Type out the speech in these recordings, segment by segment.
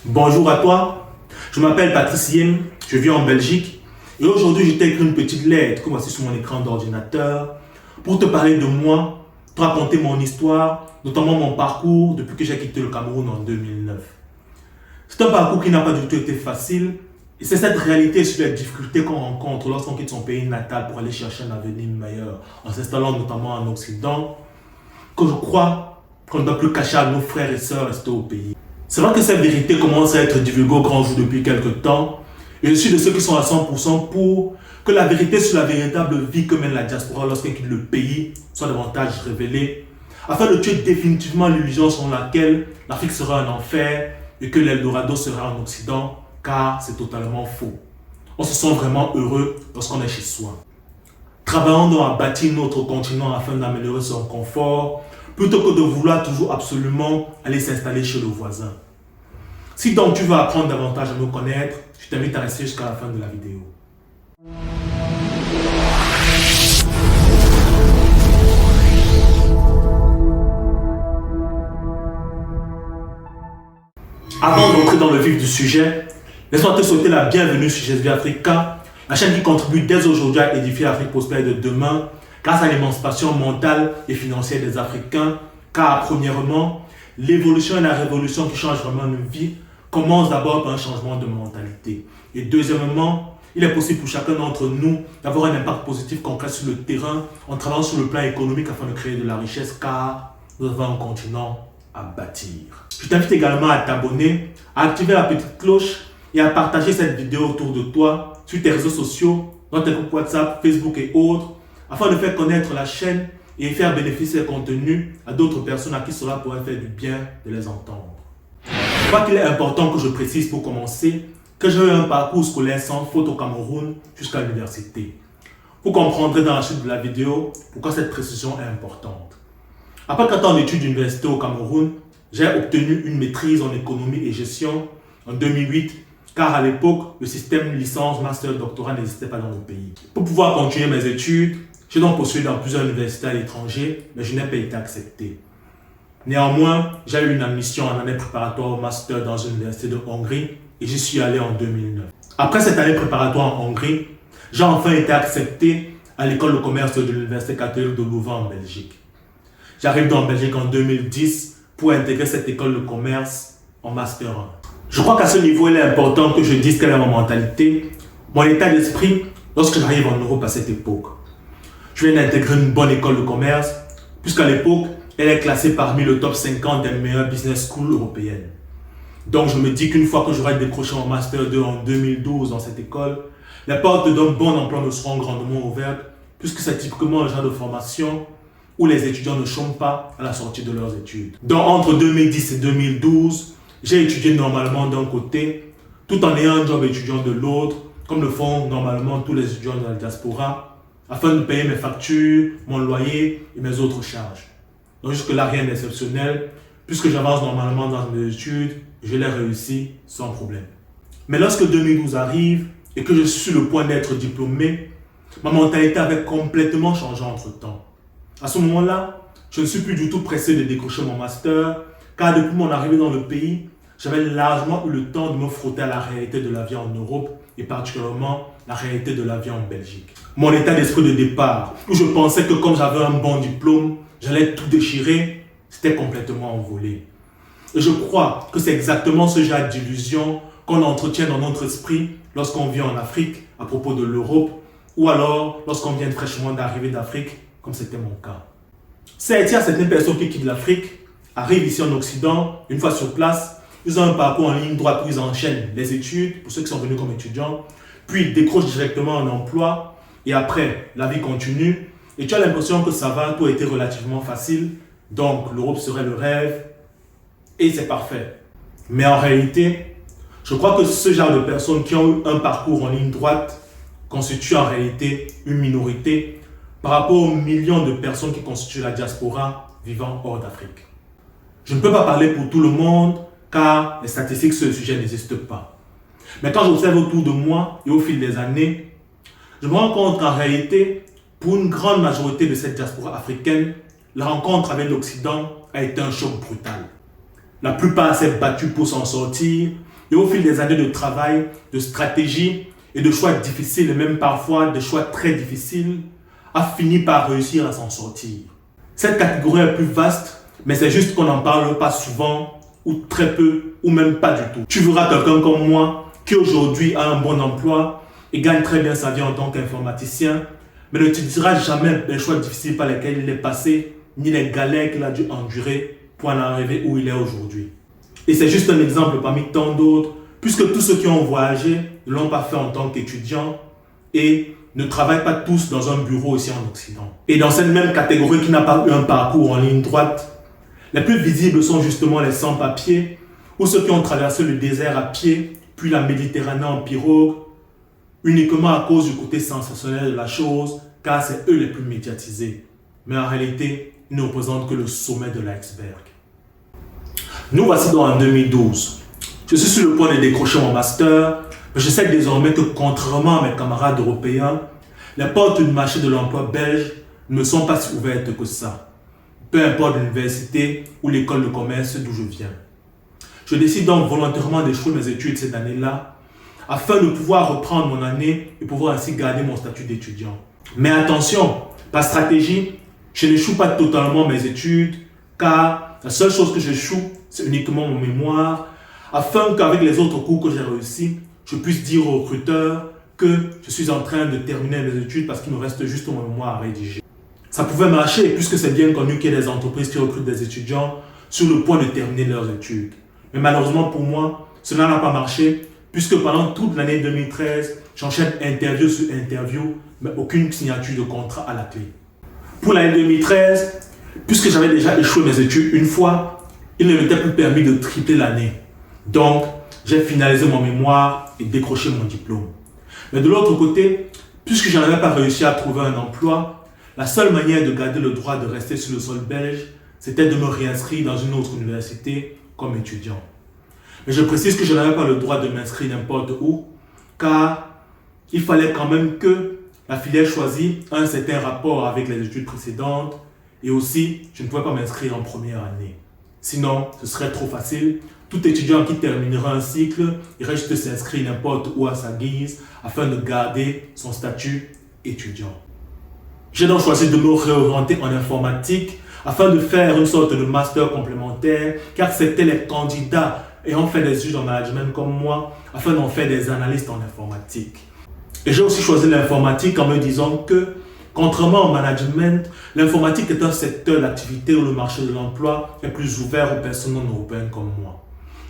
Bonjour à toi, je m'appelle Patrice Yem, je vis en Belgique et aujourd'hui je t'ai écrit une petite lettre que voici sur mon écran d'ordinateur pour te parler de moi, te raconter mon histoire, notamment mon parcours depuis que j'ai quitté le Cameroun en 2009. C'est un parcours qui n'a pas du tout été facile et c'est cette réalité sur les difficultés qu'on rencontre lorsqu'on quitte son pays natal pour aller chercher un avenir meilleur en s'installant notamment en Occident que je crois qu'on ne doit plus cacher à nos frères et sœurs restés au pays. C'est vrai que cette vérité commence à être divulguée au grand jour depuis quelques temps et je suis de ceux qui sont à 100% pour que la vérité sur la véritable vie que mène la diaspora lorsqu'elle quitte le pays soit davantage révélée afin de tuer définitivement l'illusion selon laquelle l'Afrique sera un enfer et que l'Eldorado sera en Occident, car c'est totalement faux. On se sent vraiment heureux lorsqu'on est chez soi. Travaillons donc à bâtir notre continent afin d'améliorer son confort plutôt que de vouloir toujours absolument aller s'installer chez le voisin. Si donc tu veux apprendre davantage à nous connaître, je t'invite à rester jusqu'à la fin de la vidéo. Avant d'entrer dans le vif du sujet, laisse-moi te souhaiter la bienvenue sur GSV Africa, la chaîne qui contribue dès aujourd'hui à édifier l'Afrique prospère de demain grâce à l'émancipation mentale et financière des Africains, car premièrement, l'évolution et la révolution qui changent vraiment nos vies commencent d'abord par un changement de mentalité. Et deuxièmement, il est possible pour chacun d'entre nous d'avoir un impact positif concret sur le terrain en travaillant sur le plan économique afin de créer de la richesse, car nous avons un continent à bâtir. Je t'invite également à t'abonner, à activer la petite cloche et à partager cette vidéo autour de toi sur tes réseaux sociaux, dans tes groupes WhatsApp, Facebook et autres, afin de faire connaître la chaîne et faire bénéficier ses contenus à d'autres personnes à qui cela pourrait faire du bien de les entendre. Je crois qu'il est important que je précise pour commencer que j'ai eu un parcours scolaire sans faute au Cameroun jusqu'à l'université. Vous comprendrez dans la suite de la vidéo pourquoi cette précision est importante. Après 4 ans d'études d'université au Cameroun, j'ai obtenu une maîtrise en économie et gestion en 2008, car à l'époque, le système licence, master, doctorat n'existait pas dans le pays. Pour pouvoir continuer mes études, j'ai donc postulé dans plusieurs universités à l'étranger, mais je n'ai pas été accepté. Néanmoins, j'ai eu une admission en année préparatoire au master dans une université de Hongrie et j'y suis allé en 2009. Après cette année préparatoire en Hongrie, j'ai enfin été accepté à l'école de commerce de l'Université catholique de Louvain en Belgique. J'arrive donc en Belgique en 2010 pour intégrer cette école de commerce en master 1. Je crois qu'à ce niveau, il est important que je dise quelle est ma mentalité, mon état d'esprit lorsque j'arrive en Europe à cette époque. Je viens d'intégrer une bonne école de commerce, puisqu'à l'époque, elle est classée parmi le top 50 des meilleures business schools européennes. Donc je me dis qu'une fois que j'aurai décroché mon Master 2 en 2012 dans cette école, les portes d'un bon emploi me seront grandement ouvertes, puisque c'est typiquement le genre de formation où les étudiants ne chôment pas à la sortie de leurs études. Donc entre 2010 et 2012, j'ai étudié normalement d'un côté, tout en ayant un job étudiant de l'autre, comme le font normalement tous les étudiants de la diaspora, afin de payer mes factures, mon loyer et mes autres charges. Donc jusque-là, rien d'exceptionnel, puisque j'avance normalement dans mes études, je l'ai réussi sans problème. Mais lorsque 2012 arrive et que je suis sur le point d'être diplômé, ma mentalité avait complètement changé entre-temps. À ce moment-là, je ne suis plus du tout pressé de décrocher mon master, car depuis mon arrivée dans le pays, j'avais largement eu le temps de me frotter à la réalité de la vie en Europe et particulièrement la réalité de la vie en Belgique. Mon état d'esprit de départ, où je pensais que comme j'avais un bon diplôme, j'allais tout déchirer, c'était complètement envolé. Et je crois que c'est exactement ce genre d'illusion qu'on entretient dans notre esprit lorsqu'on vit en Afrique à propos de l'Europe ou alors lorsqu'on vient fraîchement d'arriver d'Afrique, comme c'était mon cas. Il y a certaines personnes qui quittent l'Afrique, arrivent ici en Occident, une fois sur place, ils ont un parcours en ligne droite où ils enchaînent les études, pour ceux qui sont venus comme étudiants, puis ils décrochent directement un emploi et après, la vie continue et tu as l'impression que ça va, tout a été relativement facile, donc l'Europe serait le rêve et c'est parfait. Mais en réalité, je crois que ce genre de personnes qui ont eu un parcours en ligne droite constituent en réalité une minorité par rapport aux millions de personnes qui constituent la diaspora vivant hors d'Afrique. Je ne peux pas parler pour tout le monde car les statistiques sur le sujet n'existent pas. Mais quand j'observe autour de moi et au fil des années, je me rends compte qu'en réalité, pour une grande majorité de cette diaspora africaine, la rencontre avec l'Occident a été un choc brutal. La plupart s'est battue pour s'en sortir Et au fil des années de travail, de stratégie et de choix difficiles, et même parfois de choix très difficiles, a fini par réussir à s'en sortir. Cette catégorie est plus vaste, mais c'est juste qu'on n'en parle pas souvent, ou très peu, ou même pas du tout. Tu verras quelqu'un comme moi, qui aujourd'hui a un bon emploi et gagne très bien sa vie en tant qu'informaticien, mais ne te dira jamais les choix difficiles par lesquels il est passé, ni les galères qu'il a dû endurer pour en arriver où il est aujourd'hui. Et c'est juste un exemple parmi tant d'autres, puisque tous ceux qui ont voyagé ne l'ont pas fait en tant qu'étudiants et ne travaillent pas tous dans un bureau ici en Occident. Et dans cette même catégorie qui n'a pas eu un parcours en ligne droite, les plus visibles sont justement les sans-papiers ou ceux qui ont traversé le désert à pied, puis la Méditerranée en pirogue, uniquement à cause du côté sensationnel de la chose, car c'est eux les plus médiatisés. Mais en réalité, ils ne représentent que le sommet de l'iceberg. Nous voici donc en 2012. Je suis sur le point de décrocher mon master, mais je sais désormais que contrairement à mes camarades européens, les portes du marché de l'emploi belge ne sont pas si ouvertes que ça. Peu importe l'université ou l'école de commerce d'où je viens. Je décide donc volontairement d'échouer mes études cette année-là, afin de pouvoir reprendre mon année et pouvoir ainsi garder mon statut d'étudiant. Mais attention, par stratégie, je n'échoue pas totalement mes études, car la seule chose que j'échoue, c'est uniquement mon mémoire, afin qu'avec les autres cours que j'ai réussi, je puisse dire aux recruteurs que je suis en train de terminer mes études parce qu'il me reste juste mon mémoire à rédiger. Ça pouvait marcher puisque c'est bien connu qu'il y a des entreprises qui recrutent des étudiants sur le point de terminer leurs études. Mais malheureusement pour moi, cela n'a pas marché puisque pendant toute l'année 2013, j'enchaîne interview sur interview, mais aucune signature de contrat à la clé. Pour l'année 2013, puisque j'avais déjà échoué mes études une fois, il ne m'était plus permis de tripler l'année. Donc, j'ai finalisé mon mémoire et décroché mon diplôme. Mais de l'autre côté, puisque je n'avais pas réussi à trouver un emploi, la seule manière de garder le droit de rester sur le sol belge, c'était de me réinscrire dans une autre université comme étudiant. Mais je précise que je n'avais pas le droit de m'inscrire n'importe où, car il fallait quand même que la filière choisie ait un certain rapport avec les études précédentes et aussi, je ne pouvais pas m'inscrire en première année. Sinon, ce serait trop facile. Tout étudiant qui terminera un cycle irait juste s'inscrire n'importe où à sa guise afin de garder son statut étudiant. J'ai donc choisi de me réorienter en informatique afin de faire une sorte de master complémentaire car c'était les candidats ayant fait des études en management comme moi afin d'en faire des analystes en informatique. Et j'ai aussi choisi l'informatique en me disant que, contrairement au management, l'informatique est un secteur d'activité où le marché de l'emploi est plus ouvert aux personnes non européennes comme moi.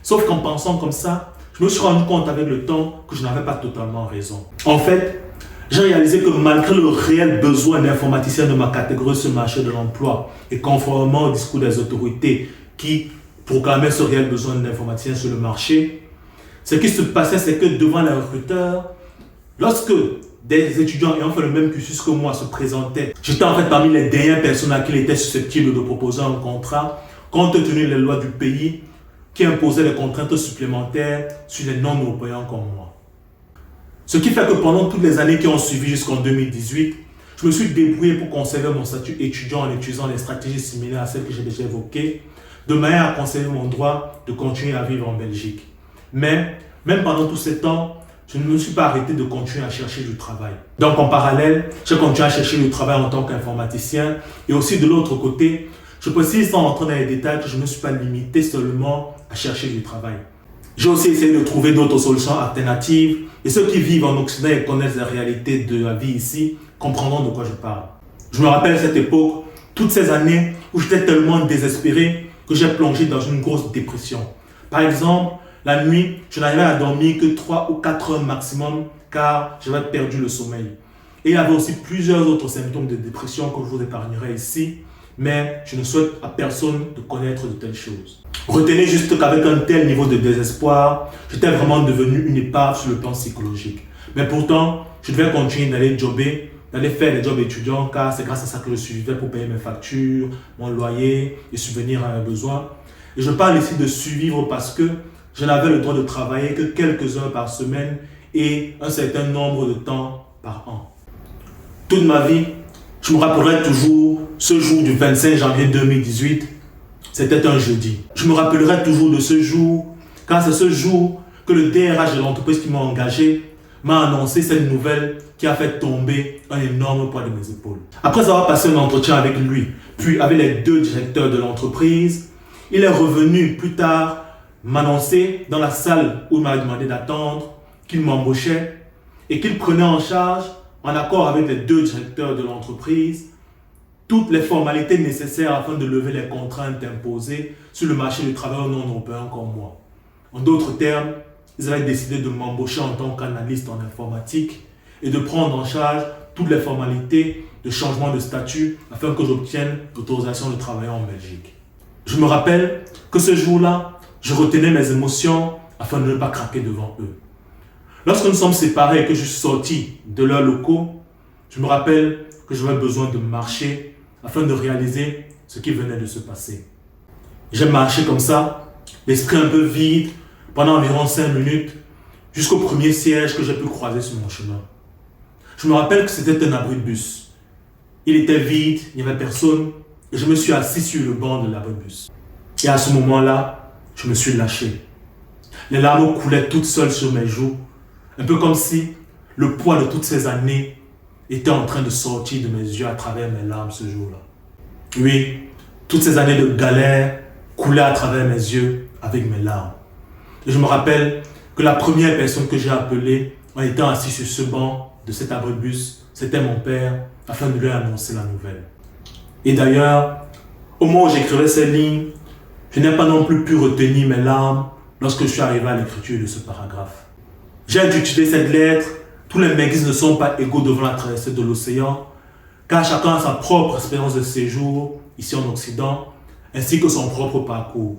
Sauf qu'en pensant comme ça, je me suis rendu compte avec le temps que je n'avais pas totalement raison. En fait, j'ai réalisé que malgré le réel besoin d'informaticiens de ma catégorie sur le marché de l'emploi et conformément au discours des autorités qui proclamaient ce réel besoin d'informaticiens sur le marché, ce qui se passait, c'est que devant les recruteurs, lorsque des étudiants ayant fait le même cursus que moi se présentaient, j'étais en fait parmi les dernières personnes à qui il était susceptible de proposer un contrat, compte tenu des lois du pays qui imposaient des contraintes supplémentaires sur les non-européens comme moi. Ce qui fait que pendant toutes les années qui ont suivi jusqu'en 2018, je me suis débrouillé pour conserver mon statut étudiant en utilisant des stratégies similaires à celles que j'ai déjà évoquées, de manière à conserver mon droit de continuer à vivre en Belgique. Mais, même pendant tous ces temps, je ne me suis pas arrêté de continuer à chercher du travail. Donc en parallèle, j'ai continué à chercher du travail en tant qu'informaticien et aussi de l'autre côté, je précise sans entrer dans les détails que je ne me suis pas limité seulement à chercher du travail. J'ai aussi essayé de trouver d'autres solutions alternatives et ceux qui vivent en Occident et connaissent la réalité de la vie ici comprendront de quoi je parle. Je me rappelle cette époque, toutes ces années où j'étais tellement désespéré que j'ai plongé dans une grosse dépression. Par exemple, la nuit, je n'arrivais à dormir que 3 ou 4 heures maximum car j'avais perdu le sommeil. Et il y avait aussi plusieurs autres symptômes de dépression que je vous épargnerai ici, mais je ne souhaite à personne de connaître de telles choses. Retenez juste qu'avec un tel niveau de désespoir, j'étais vraiment devenu une épave sur le plan psychologique. Mais pourtant, je devais continuer d'aller jobber, d'aller faire des jobs étudiants car c'est grâce à ça que je suivais pour payer mes factures, mon loyer et subvenir à mes besoins. Et je parle ici de survivre parce que je n'avais le droit de travailler que quelques heures par semaine et un certain nombre de temps par an. Toute ma vie, je me rappellerai toujours ce jour du 25 janvier 2018. C'était un jeudi. Je me rappellerai toujours de ce jour, car c'est ce jour que le DRH de l'entreprise qui m'a engagé m'a annoncé cette nouvelle qui a fait tomber un énorme poids de mes épaules. Après avoir passé un entretien avec lui, puis avec les 2 directeurs de l'entreprise, il est revenu plus tard m'annoncer dans la salle où il m'a demandé d'attendre qu'il m'embauchait et qu'il prenait en charge, en accord avec les 2 directeurs de l'entreprise, toutes les formalités nécessaires afin de lever les contraintes imposées sur le marché du travail non européen comme moi. En d'autres termes, ils avaient décidé de m'embaucher en tant qu'analyste en informatique et de prendre en charge toutes les formalités de changement de statut afin que j'obtienne l'autorisation de travailler en Belgique. Je me rappelle que ce jour-là, je retenais mes émotions afin de ne pas craquer devant eux. Lorsque nous sommes séparés et que je suis sorti de leurs locaux, je me rappelle que j'avais besoin de marcher afin de réaliser ce qui venait de se passer. J'ai marché comme ça, l'esprit un peu vide, pendant environ 5 minutes, jusqu'au premier siège que j'ai pu croiser sur mon chemin. Je me rappelle que c'était un abri de bus. Il était vide, il n'y avait personne, et je me suis assis sur le banc de l'abri de bus. Et à ce moment-là, je me suis lâché. Les larmes coulaient toutes seules sur mes joues, un peu comme si le poids de toutes ces années était en train de sortir de mes yeux à travers mes larmes ce jour-là. Oui, toutes ces années de galère coulaient à travers mes yeux avec mes larmes. Et je me rappelle que la première personne que j'ai appelée en étant assis sur ce banc de cet abri de bus, c'était mon père, afin de lui annoncer la nouvelle. Et d'ailleurs, au moment où j'écrivais ces lignes, je n'ai pas non plus pu retenir mes larmes lorsque je suis arrivé à l'écriture de ce paragraphe. J'ai intitulé cette lettre « Tous les Mengists ne sont pas égaux devant la traversée de l'océan, car chacun a sa propre expérience de séjour ici en Occident, ainsi que son propre parcours.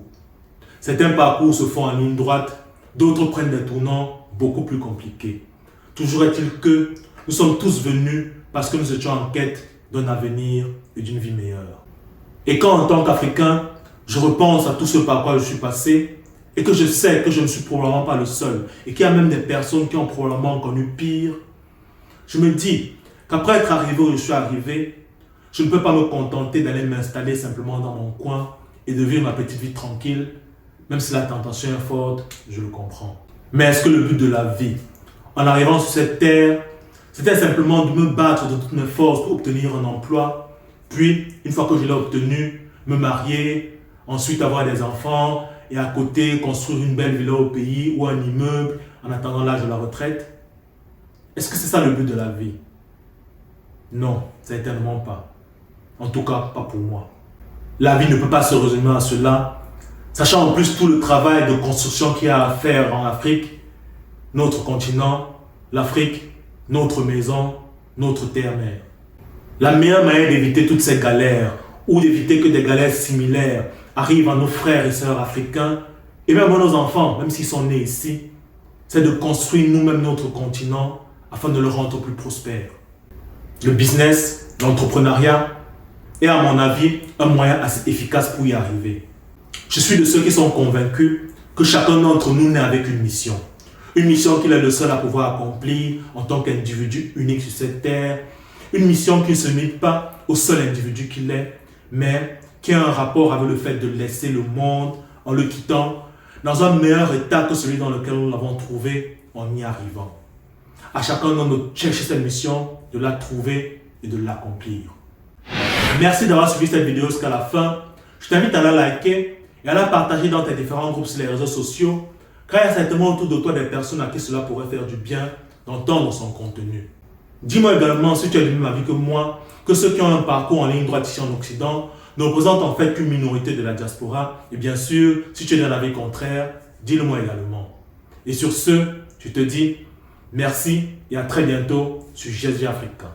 Certains parcours se font en ligne droite, d'autres prennent des tournants beaucoup plus compliqués. Toujours est-il que nous sommes tous venus parce que nous étions en quête d'un avenir et d'une vie meilleure. Et quand en tant qu'Africain, je repense à tout ce par quoi je suis passé et que je sais que je ne suis probablement pas le seul et qu'il y a même des personnes qui ont probablement connu pire, je me dis qu'après être arrivé où je suis arrivé, je ne peux pas me contenter d'aller m'installer simplement dans mon coin et de vivre ma petite vie tranquille, même si la tentation est forte, je le comprends. Mais est-ce que le but de la vie, en arrivant sur cette terre, c'était simplement de me battre de toutes mes forces pour obtenir un emploi, puis, une fois que je l'ai obtenu, me marier, ensuite avoir des enfants, et à côté construire une belle villa au pays ou un immeuble en attendant l'âge de la retraite? Est-ce que c'est ça le but de la vie? Non, certainement pas. En tout cas, pas pour moi. La vie ne peut pas se résumer à cela, sachant en plus tout le travail de construction qu'il y a à faire en Afrique, notre continent, l'Afrique, notre maison, notre terre-mère. La meilleure manière d'éviter toutes ces galères, ou d'éviter que des galères similaires arrivent à nos frères et sœurs africains, et même à nos enfants, même s'ils sont nés ici, c'est de construire nous-mêmes notre continent afin de le rendre plus prospère. Le business, l'entrepreneuriat est à mon avis un moyen assez efficace pour y arriver. Je suis de ceux qui sont convaincus que chacun d'entre nous naît avec une mission. Une mission qu'il est le seul à pouvoir accomplir en tant qu'individu unique sur cette terre. Une mission qui ne se limite pas au seul individu qu'il est, mais qui a un rapport avec le fait de laisser le monde en le quittant dans un meilleur état que celui dans lequel nous l'avons trouvé en y arrivant. À chacun d'entre nous de chercher cette mission, de la trouver et de l'accomplir. Merci d'avoir suivi cette vidéo jusqu'à la fin. Je t'invite à la liker et à la partager dans tes différents groupes sur les réseaux sociaux, car il y a certainement autour de toi des personnes à qui cela pourrait faire du bien d'entendre son contenu. Dis-moi également si tu as du même avis que moi, que ceux qui ont un parcours en ligne droite ici en Occident ne représentent en fait qu'une minorité de la diaspora. Et bien sûr, si tu es d'un avis contraire, dis-le-moi également. Et sur ce, je te dis merci et à très bientôt sur GSG Africa.